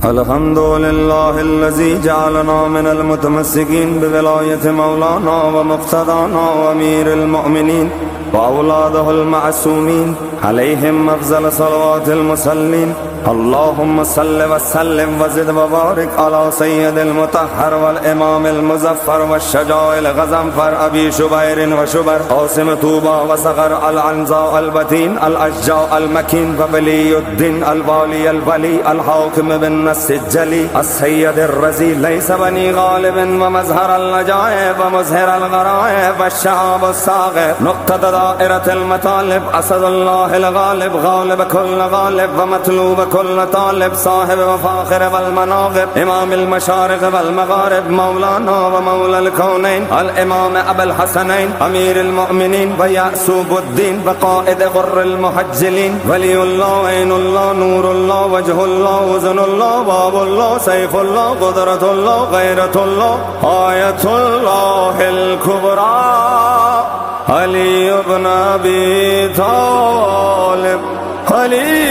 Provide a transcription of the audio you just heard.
الحمد لله الذي جعلنا من المتمسكين بولاية مولانا ومقتدانا وأمير المؤمنين وأولاده المعصومين عليهم أفضل صلوات المصلين. اللهم صل وسلم وزد وبارك على سيد المطهر والإمام المزفر والشجاع الغزنفر أبي شبير وشبر قاسم طوبى وصغر العنزاء البتين الأشجاع المكين وولي الدين الوالي الولي الحاكم بالنص الجلي السيد الرزي ليس بني غالب ومظهر اللجائب ومظهر الغرائب والشعب الصاغر نقطة دائرة المطالب أسد الله الغالب غالب كل غالب ومطلوب كل طالب صاحب وفاخر والمناغب إمام المشارق والمغارب مولانا ومولى الكونين الإمام أبا الحسنين أمير المؤمنين ويعسوب الدين وقائد غر المحجلين ولي الله عين الله نور الله وجه الله وزن الله باب الله سيف الله قدرة الله غيرة الله آية الله الكبرى علي بن أبي طالب علي